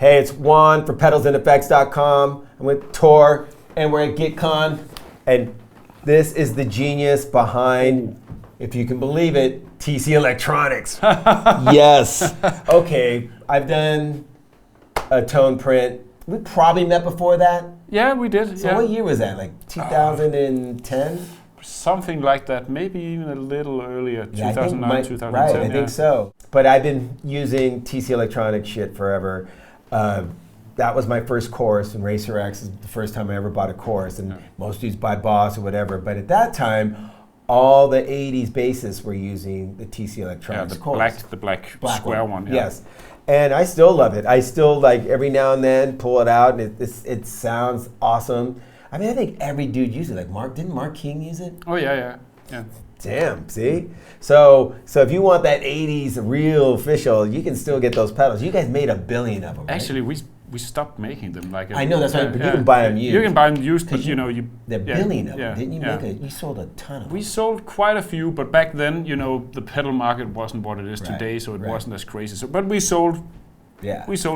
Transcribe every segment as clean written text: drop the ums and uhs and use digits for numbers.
Hey, it's Juan for pedalsandeffects.com. I'm with Tor, and we're at Guitcon. And this is the genius behind, if you can believe it, TC Electronics. Yes. Okay, I've done a tone print. We probably met before that. Yeah, we did. So what year was that? Like 2010? Something like that. Maybe even a little earlier. Yeah, 2009, 2010. Right, I think so. But I've been using TC Electronics shit forever. That was my first course, and Racer X is the first time I ever bought a course, and most of these by Boss or whatever. But at that time, all the 80s bassists were using the TC Electronics course. The black square one. Yeah. Yes. And I still love it. I still, like, every now and then pull it out, and it sounds awesome. I mean, I think every dude uses it. Like didn't Mark King use it? Oh, yeah. Damn, see? So if you want that 80s real official, you can still get those pedals. You guys made 1 billion of them, right? Actually, we stopped making them. I know, that's right, but you can buy them used. You can buy them used, but The 1 billion of them, didn't you make you sold a ton of them. We sold quite a few, but back then, the pedal market wasn't what it is today, so it wasn't as crazy. So, but we sold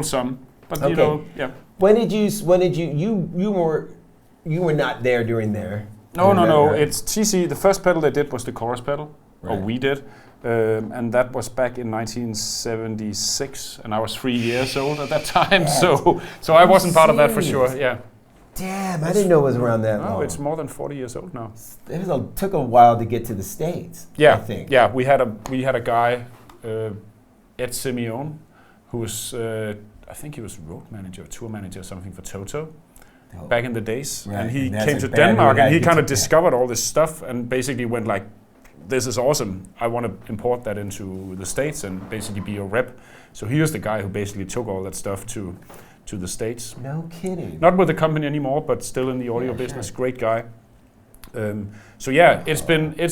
some. But When did you were not there during there? No. It's TC. The first pedal they did was the chorus pedal, or we did, and that was back in 1976, and I was 3 years old at that time. So I wasn't part of that for sure. Yeah. Damn, I didn't know it was around that long. No, it's more than 40 years old now. It took a while to get to the States. Yeah, I think. Yeah. We had a guy, Ed Simeone, who was I think he was road manager, tour manager, or something for Toto. Back in the days, and he came to Denmark, and he kind of discovered all this stuff, and basically went like, "This is awesome. I want to import that into the States and basically be a rep." So he was the guy who basically took all that stuff to the States. No kidding. Not with the company anymore, but still in the audio business. Sure. Great guy. So yeah, it's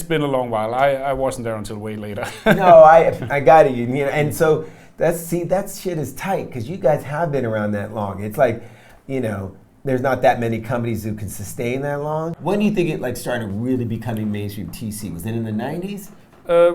been a long while. I wasn't there until way later. No, I got it. And so that shit is tight because you guys have been around that long. It's like, there's not that many companies who can sustain that long. When do you think it started really becoming mainstream TC? Was it in the 90s?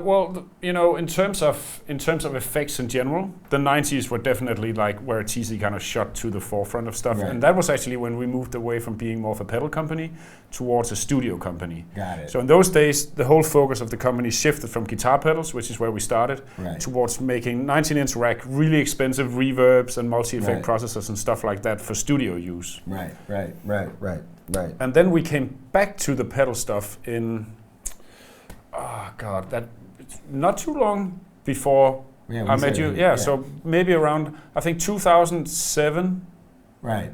Well, in terms of effects in general, the 90s were definitely like where TC kind of shot to the forefront of stuff, and that was actually when we moved away from being more of a pedal company towards a studio company. Got it. So in those days, the whole focus of the company shifted from guitar pedals, which is where we started, towards making 19-inch rack, really expensive reverbs and multi-effect processors and stuff like that for studio use. Right. And then we came back to the pedal stuff in. Oh God, that not too long before I met you. Yeah, so maybe around, I think 2007. Right.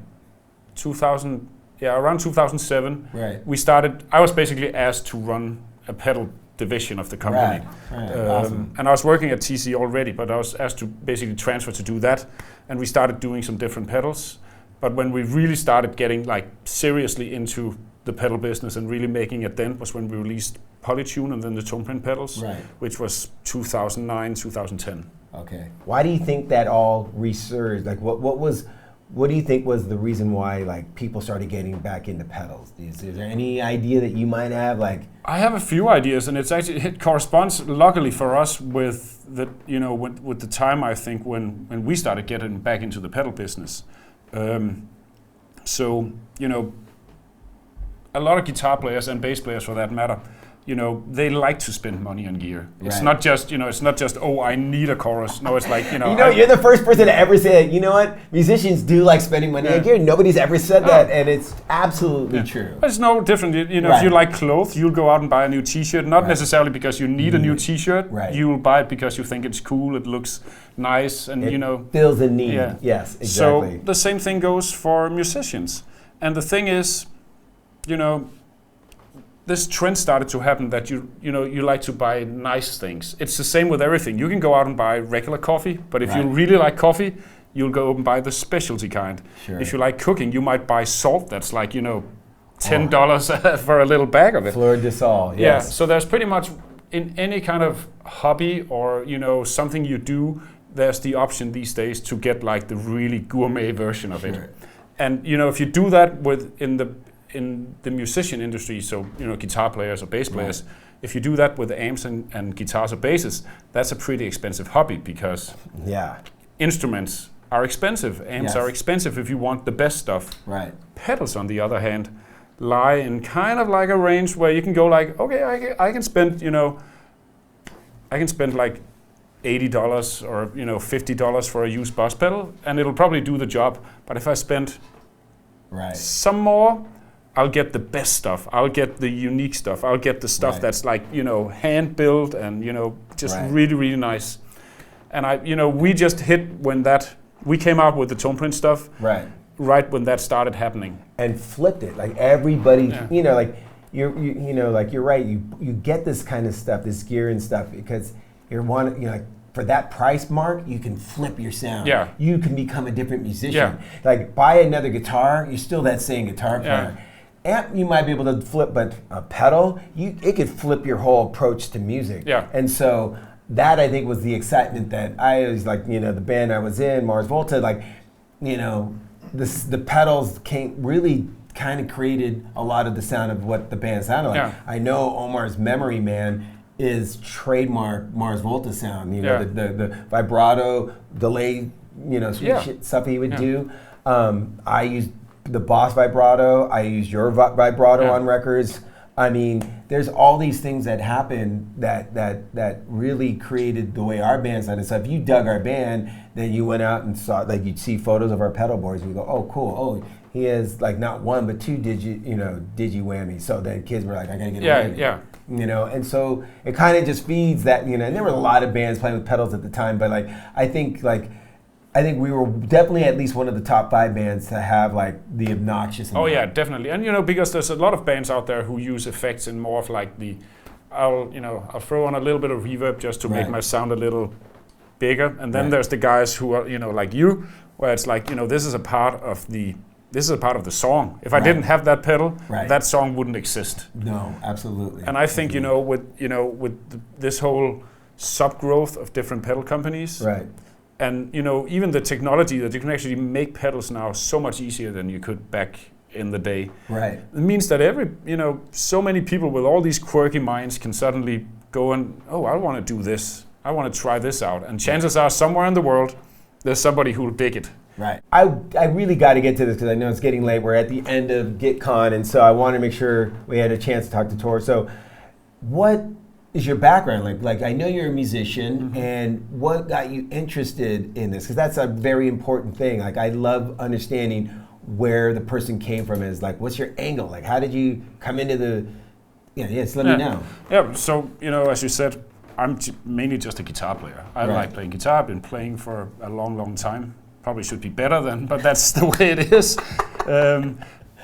Around 2007. Right. We started. I was basically asked to run a pedal division of the company. Right. Awesome. And I was working at TC already, but I was asked to basically transfer to do that, and we started doing some different pedals. But when we really started getting seriously into the pedal business and really making a dent was when we released Polytune and then the tone print pedals, which was 2009, 2010. Okay. Why do you think that all resurged? What do you think was the reason why people started getting back into pedals? Is there any idea that you might have? I have a few ideas, and it corresponds luckily for us with the with the time, I think, when we started getting back into the pedal business. A lot of guitar players and bass players, for that matter, they like to spend money on gear. It's not just, I need a chorus. No, it's like, you're the first person to ever say that. You know what? Musicians do like spending money on gear. Nobody's ever said that, and it's absolutely true. But it's no different. If you like clothes, you'll go out and buy a new T-shirt, not necessarily because you need a new T-shirt. You will buy it because you think it's cool, it looks nice, and fills a need. Yeah. Yes, exactly. So the same thing goes for musicians. And the thing is, this trend started to happen that you like to buy nice things. It's the same with everything. You can go out and buy regular coffee, but if you really like coffee, you'll go and buy the specialty kind. Sure. If you like cooking, you might buy salt that's like, $10 for a little bag of it. Fleur de sal, yes. Yeah, so there's pretty much in any kind of hobby or something you do, there's the option these days to get the really gourmet version of it. And if you do that in the musician industry, so guitar players or bass players, if you do that with amps and guitars or basses, that's a pretty expensive hobby because instruments are expensive. Amps are expensive if you want the best stuff. Right. Pedals, on the other hand, lie in kind of like a range where you can go like, okay, I can spend, I can spend like $80 or $50 for a used boss pedal, and it'll probably do the job. But if I spend some more, I'll get the best stuff. I'll get the unique stuff. I'll get the stuff that's like hand built and just really, really nice. And we just hit when we came out with the tone print stuff. Right when that started happening. And flipped it. Like everybody, like you're right. You get this kind of stuff, this gear and stuff, because like for that price mark, you can flip your sound. Yeah. You can become a different musician. Like buy another guitar, you're still that same guitar player. Amp, you might be able to flip, but a pedal, it could flip your whole approach to music. And so that I think was the excitement that I was like, the band I was in, Mars Volta, like, the pedals really kind of created a lot of the sound of what the band sounded like. I know Omar's Memory Man is trademark Mars Volta sound. The vibrato, delay, stuff he would do. I used the Boss vibrato. I used your vibrato on records. I mean, there's all these things that happen that really created the way our band sounded. So if you dug our band, then you went out and saw, like, you'd see photos of our pedal boards, and you go, oh, cool. Oh, he has like not one but two digi whammies. So then kids were like, I gotta get a whammy. And so it kind of just feeds that. And there were a lot of bands playing with pedals at the time, but I think we were definitely at least one of the top 5 bands to have like the obnoxious. Oh yeah, definitely. And because there's a lot of bands out there who use effects in more of like I'll throw on a little bit of reverb just to make my sound a little bigger. And then there's the guys who are like you, where it's like this is a part of the song. If I didn't have that pedal, that song wouldn't exist. No, absolutely. And I think with this whole subgrowth of different pedal companies. And even the technology that you can actually make pedals now so much easier than you could back in the day. It means that so many people with all these quirky minds can suddenly go and, I want to do this. I want to try this out. And chances are somewhere in the world, there's somebody who'll dig it. I really got to get to this because I know it's getting late. We're at the end of Guitcon, and so I want to make sure we had a chance to talk to Tor. So what is your background? Like I know you're a musician, and what got you interested in this? Because that's a very important thing. Like I love understanding where the person came from. Is like, what's your angle? Like, how did you come into the? Let me know. Yeah. So as you said, I'm mainly just a guitar player. I like playing guitar. I've been playing for a long, long time. Probably should be better then, but that's the way it is.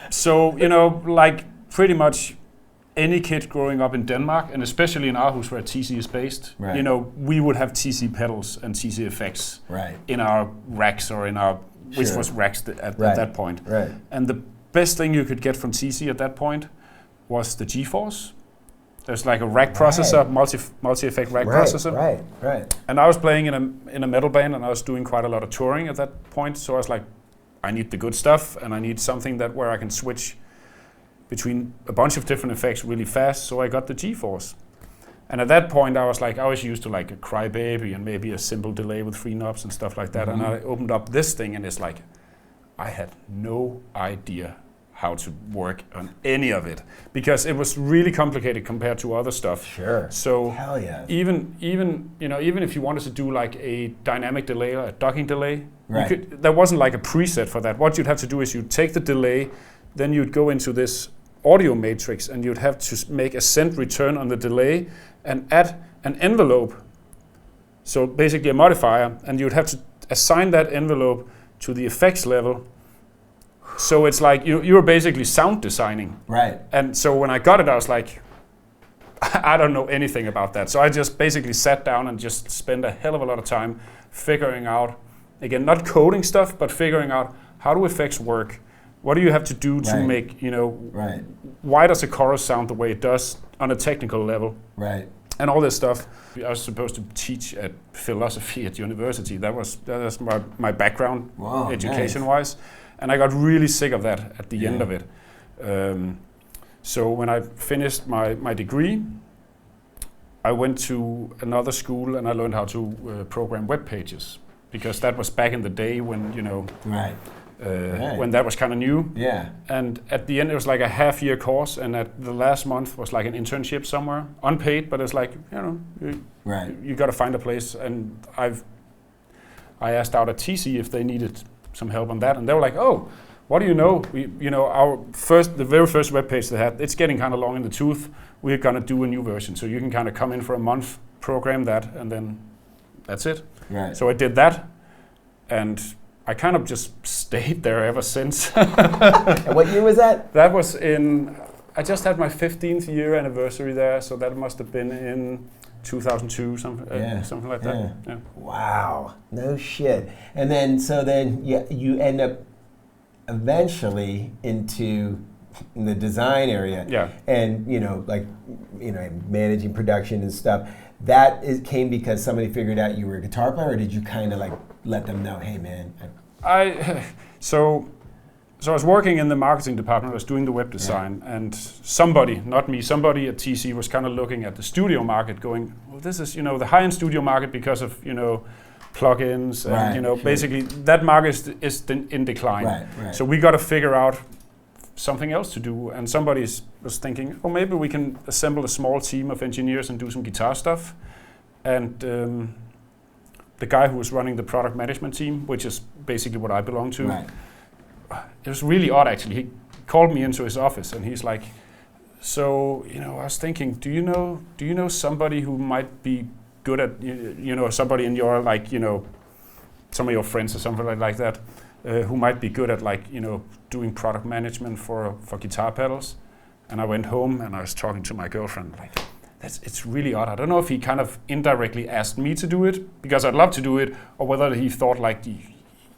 So like pretty much any kid growing up in Denmark, and especially in Aarhus where TC is based, we would have TC pedals and TC effects in our racks or in our, which was racks at that point. And the best thing you could get from TC at that point was the GeForce. There's like a rack processor, multi-effect rack processor. And I was playing in a metal band, and I was doing quite a lot of touring at that point. So I was like, I need the good stuff, and I need something where I can switch between a bunch of different effects really fast. So I got the GeForce. And at that point, I was used to like a Crybaby and maybe a simple delay with 3 knobs and stuff like that. And I opened up this thing, and it's like, I had no idea how to work on any of it because it was really complicated compared to other stuff. So even if you wanted to do like a dynamic delay or a docking delay, there wasn't like a preset for that. What you'd have to do is you'd take the delay, then you'd go into this audio matrix, and you'd have to make a send return on the delay and add an envelope. So basically a modifier, and you'd have to assign that envelope to the effects level. So it's like you were basically sound designing. And so when I got it, I was like, I don't know anything about that. So I just basically sat down and just spent a hell of a lot of time figuring out, again, not coding stuff, but figuring out how do effects work? What do you have to do to make, why does a chorus sound the way it does on a technical level? And all this stuff. I was supposed to teach at philosophy at university. That was my background, education-wise. And I got really sick of that at the end of it. So when I finished my degree, I went to another school and I learned how to program web pages. because that was back in the day when, you know, right. when that was kind of new. Yeah. And at the end, it was like a half-year course, and at the last month was like an internship somewhere, unpaid, but it's like, you know, you got to find a place. And I asked out at TC if they needed some help on that, and they were like, oh, what do you know? The very first webpage they had, it's getting kind of long in the tooth. We're gonna do a new version, so you can kind of come in for a month, program that, and then that's it. Right. So I did that, and I kind of just stayed there ever since. And what year was that? That was I just had my 15th year anniversary there, so that must have been in 2002, something like that. Yeah. Wow, no shit. And then, you end up eventually into the design area. Yeah. And, managing production and stuff. That came because somebody figured out you were a guitar player, or did you kind of like let them know, hey man? So I was working in the marketing department. I was doing the web design, and somebody, not me, somebody at TC was kind of looking at the studio market, going, well, this is the high-end studio market because of plugins, and basically that market is in decline. Right. So we got to figure out something else to do, and somebody was thinking, oh, maybe we can assemble a small team of engineers and do some guitar stuff. And the guy who was running the product management team, which is basically what I belong to, it was really odd actually. He called me into his office and he's like, so I was thinking, do you know somebody who might be good at somebody in your some of your friends or something like that, who might be good at doing product management for guitar pedals? And I went home and I was talking to my girlfriend like, it's really odd. I don't know if he kind of indirectly asked me to do it because I'd love to do it, or whether he thought like,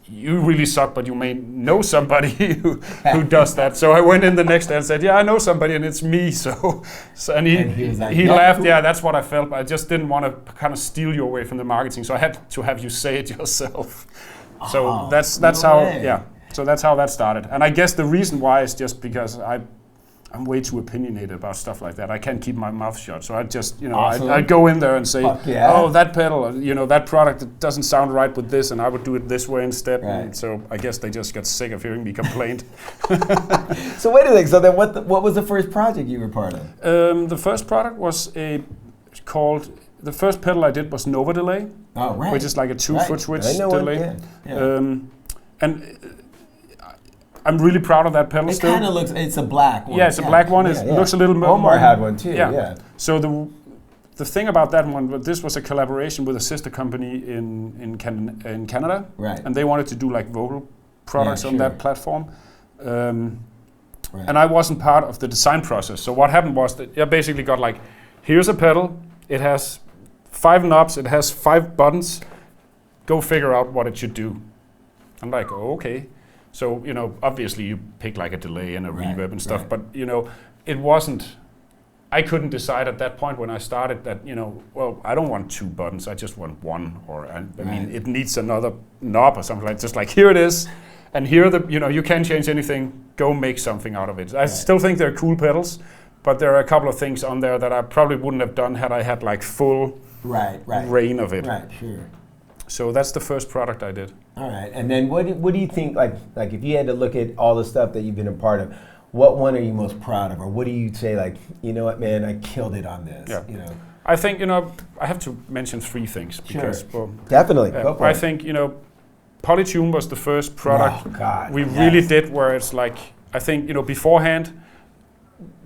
you really suck, but you may know somebody who does that. So I went in the next day and said, yeah, I know somebody and it's me. So he was like, he laughed. Yeah, that's what I felt. But I just didn't want to kind of steal you away from the marketing. So I had to have you say it yourself. So that's how, yeah. So that's how that started. And I guess the reason why is just because I'm way too opinionated about stuff like that. I can't keep my mouth shut. So I just, I'd go in there and say, oh, that pedal, that product, it doesn't sound right with this, and I would do it this way instead. Right. And so I guess they just got sick of hearing me complain. So wait a second. So then what was the first project you were part of? The first product was the first pedal I did was Nova Delay, which is like a 2-foot switch delay. And I'm really proud of that pedal still. It kind of looks, it's a black one. Yeah, it's a black one. It looks a little more. Omar had one too, yeah. So the thing about that one, this was a collaboration with a sister company in Canada. Right. And they wanted to do like vocal products on that platform. And I wasn't part of the design process. So what happened was that I basically got like, here's a pedal. It has 5 knobs. It has 5 buttons. Go figure out what it should do. I'm like, oh, okay. So, obviously you pick like a delay and a reverb and stuff, but, it wasn't, I couldn't decide at that point when I started that, well, I don't want 2 buttons, I just want 1, or, I mean, it needs another knob or something like, just like, here it is, and here you can't change anything, go make something out of it. I still think they're cool pedals, but there are a couple of things on there that I probably wouldn't have done had I had like full reign of it. Right, sure. So that's the first product I did. All right, and then what do you think, like if you had to look at all the stuff that you've been a part of, what one are you most proud of, or what do you say like, you know what, man, I killed it on this? Yeah. I think, I have to mention 3 things because, well, definitely. Go for I think, Polytune was the first product we really did where it's like, I think, beforehand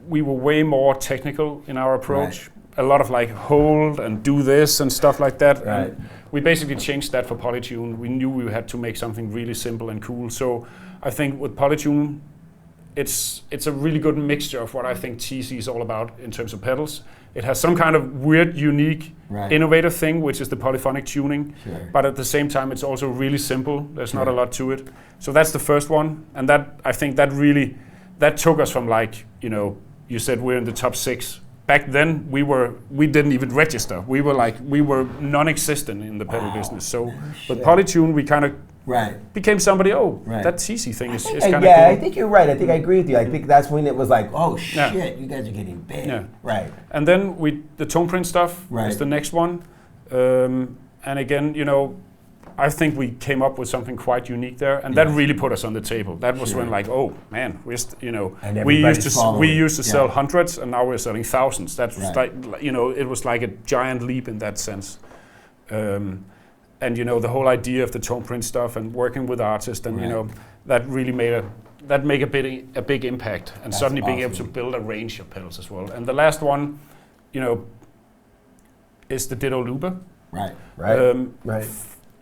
we were way more technical in our approach. A lot of like hold and do this and stuff like that. Right. And we basically changed that for Polytune. We knew we had to make something really simple and cool. So I think with Polytune, it's a really good mixture of what I think TC is all about in terms of pedals. It has some kind of weird, unique, innovative thing, which is the polyphonic tuning. Sure. But at the same time, it's also really simple. There's not a lot to it. So that's the first one. And that I think that really, that took us from like, you said we're in the top 6. Back then, we didn't even register. We were non-existent in the pedal business. So with Polytune, we kind of became somebody, that TC thing is kind of cool. Yeah, I think you're right. I think I agree with you. I think that's when it was like, oh shit, you guys are getting big. Yeah. Right. And then the tone print stuff is the next one. And again, I think we came up with something quite unique there, and that really put us on the table. That was when like, oh man, we used to sell hundreds, and now we're selling thousands. That was like, it was like a giant leap in that sense. And the whole idea of the tone print stuff and working with artists, and that really made a big impact. And suddenly being able to build a range of pedals as well. And the last one, is the Ditto Looper. Right. And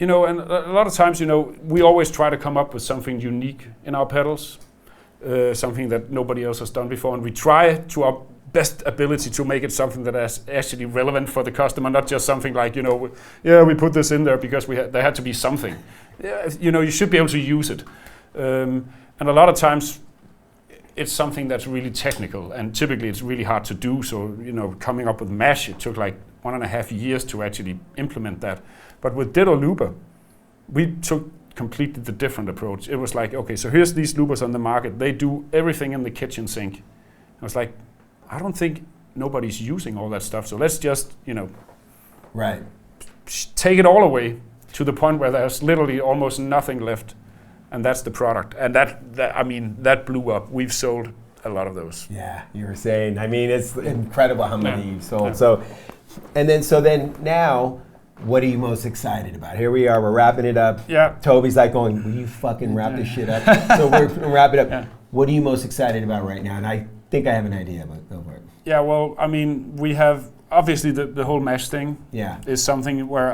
a lot of times, we always try to come up with something unique in our pedals, something that nobody else has done before, and we try to our best ability to make it something that is actually relevant for the customer, not just something like, we put this in there because there had to be something. You should be able to use it. And a lot of times, it's something that's really technical, and typically it's really hard to do. So, coming up with mesh, it took like 1.5 years to actually implement that. But with Ditto Looper, we took completely the different approach. It was like, okay, so here's these loopers on the market. They do everything in the kitchen sink. I was like, I don't think nobody's using all that stuff. So let's just, take it all away to the point where there's literally almost nothing left. And that's the product. And that blew up. We've sold a lot of those. Yeah, you were saying. I mean, it's incredible how many you've sold. So then now, what are you most excited about? Here we are, we're wrapping it up. Yeah. Toby's like going, will you fucking wrap this shit up? So we're gonna wrap it up. Yeah. What are you most excited about right now? And I think I have an idea, but go for it. Yeah, well, we have, obviously the whole mesh thing is something where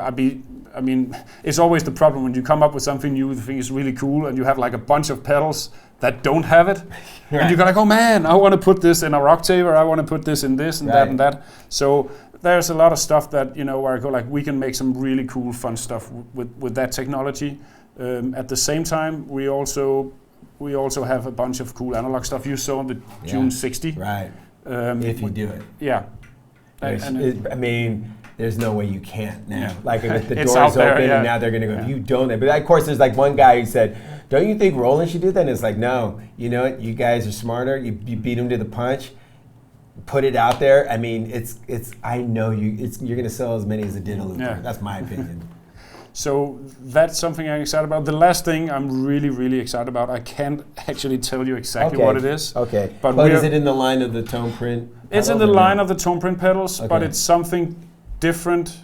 it's always the problem when you come up with something new, the thing is really cool, and you have like a bunch of pedals that don't have it. And you're like, oh man, I want to put this in a Octave, I want to put this in this and that and that. So there's a lot of stuff that, where I go like, we can make some really cool, fun stuff with that technology. At the same time, we also have a bunch of cool analog stuff. You saw the June 60. Right. If you do it. Yeah. There's no way you can't now. Like if the doors open and now they're going to go, if you don't. But of course, there's like one guy who said, don't you think Roland should do that? And it's like, no, you know what? You guys are smarter. You beat him to the punch. Put it out there. I mean, I know you're going to sell as many as a Ditto Looper. Yeah. That's my opinion. So that's something I'm excited about. The last thing I'm really, really excited about, I can't actually tell you exactly what it is. Okay. But is it in the line of the tone print pedals? It's in the line of the tone print pedals, but it's something different,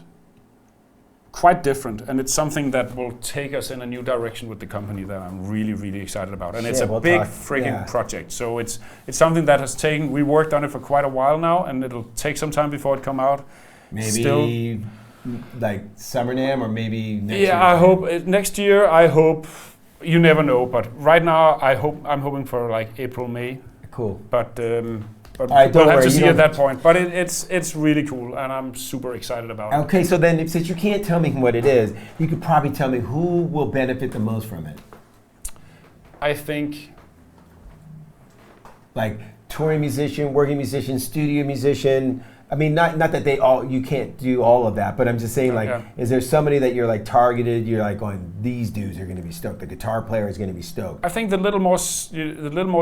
quite different. And it's something that will take us in a new direction with the company that I'm really, really excited about. And it's a big frigging project. So it's something that has taken, we worked on it for quite a while now, and it'll take some time before it come out. Maybe like Summer NAMM or maybe next year? I hope next year. I hope, you never know, but right now I'm hoping for like April, May. Cool. But we'll have to see at that point. But it's really cool, and I'm super excited about it. Okay, so then since you can't tell me what it is, you could probably tell me who will benefit the most from it. I think like touring musician, working musician, studio musician. I mean, not that you can't do all of that, but I'm just saying, is there somebody that you're like targeted? You're like going, these dudes are going to be stoked. The guitar player is going to be stoked. I think the little more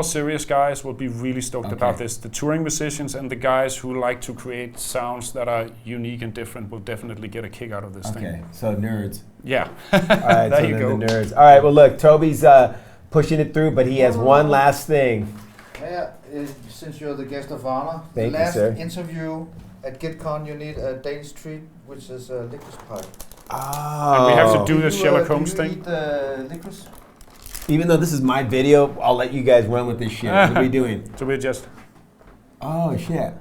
serious guys will be really stoked about this. The touring musicians and the guys who like to create sounds that are unique and different will definitely get a kick out of this thing. Okay, so nerds. Yeah. All right, there so you go. The nerds. All right, well look, Toby's pushing it through, but he has one last thing. Yeah, since you're the guest of honor, Thank the last you, sir. interview at Guitcon, you need a Danish treat, which is a licorice pie. Oh. And we have to do the Sherlock Holmes thing. thing. Eat the licorice? Even though this is my video, I'll let you guys run with this shit. What are we doing? So we just... Oh, shit.